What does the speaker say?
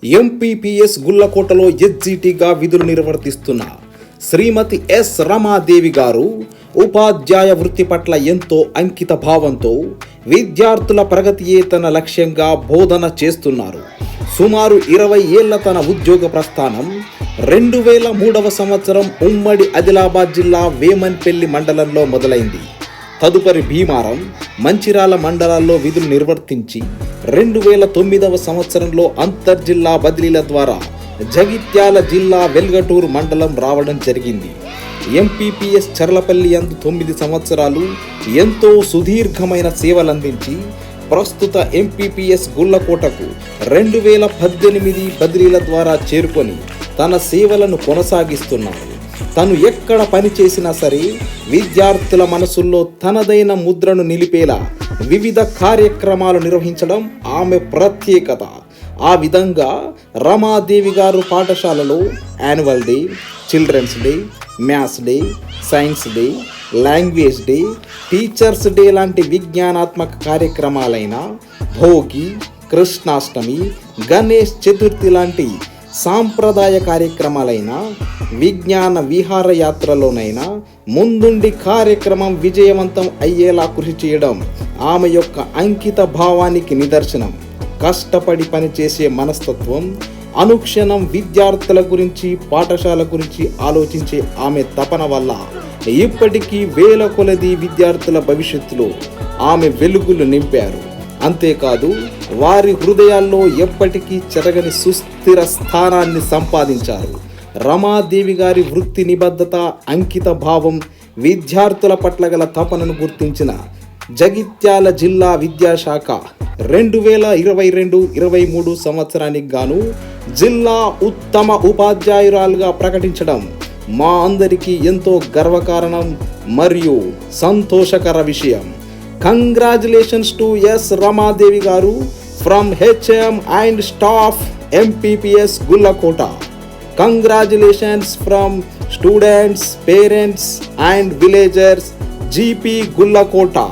MPPS గుల్లకోటలో ఎస్జిటిగా విధులు నిర్వర్తిస్తున్న శ్రీమతి yes Ramadevi గారు ఉపాధ్యాయ వృత్తి పట్ల ఎంతో అంకిత భావంతో విద్యార్థుల ప్రగతియే తన లక్ష్యంగా బోధన చేస్తున్నారు. సుమారు 20 ఏళ్ల తన ఉద్యోగ ప్రస్థానం 2003వ సంవత్సరం ఉమ్మడి ఆదిలాబాద్ జిల్లా వేమన్పల్లి మండలంలో మొదలైంది. తదుపరి భీమారం, మంచిర్యాల మండలాల్లో విధులు నిర్వర్తించి 2009వ సంవత్సరంలో అంతర్జిల్లా బదిలీల ద్వారా జగిత్యాల జిల్లా వెల్గటూరు మండలం రావడం జరిగింది. ఎంపీపీఎస్ చర్లపల్లి యందు 9 సంవత్సరాలు ఎంతో సుదీర్ఘమైన సేవలందించి ప్రస్తుత ఎంపీపీఎస్ గుల్లకోటకు 2018 బదిలీల ద్వారా చేరుకొని తన సేవలను కొనసాగిస్తున్నారు. తను ఎక్కడ పని చేసినా సరే విద్యార్థుల మనసుల్లో తనదైన ముద్రను నిలిపేలా వివిధ కార్యక్రమాలు నిర్వహించడం ఆమె ప్రత్యేకత. ఆ విధంగా రమాదేవి గారు పాఠశాలలో annual day, children's day, maths day, science day, language day, teachers day లాంటి విజ్ఞానాత్మక కార్యక్రమాలైన భోగి, కృష్ణాష్టమి, గణేష్ చతుర్థి లాంటి సాంప్రదాయ కార్యక్రమాలైన విజ్ఞాన విహారయాత్రలోనైనా ముందుండి కార్యక్రమం విజయవంతం అయ్యేలా కృషి చేయడం ఆమె యొక్క అంకిత భావానికి నిదర్శనం. కష్టపడి పనిచేసే మనస్తత్వం, అనుక్షణం విద్యార్థుల గురించి, పాఠశాల గురించి ఆలోచించే ఆమె తపన వల్ల ఇప్పటికీ వేల కొలది విద్యార్థుల భవిష్యత్తులో ఆమె వెలుగులు నింపారు. అంతేకాదు వారి హృదయాల్లో ఎప్పటికీ చెరగని సుస్థిర స్థానాన్ని సంపాదించారు. రమాదేవి గారి వృత్తి నిబద్ధత, అంకిత భావం, విద్యార్థుల పట్ల గల తపనను గుర్తించిన జగిత్యాల జిల్లా విద్యాశాఖ 2022-23 సంవత్సరానికి గాను జిల్లా ఉత్తమ ఉపాధ్యాయురాలుగా ప్రకటించడం మా అందరికీ ఎంతో గర్వకారణం మరియు సంతోషకర విషయం. కంగ్రాచులేషన్స్ టు ఎస్ రమాదేవి గారు from HM and staff MPPS Gullakota. Congratulations from students, parents and villagers, GP Gullakota.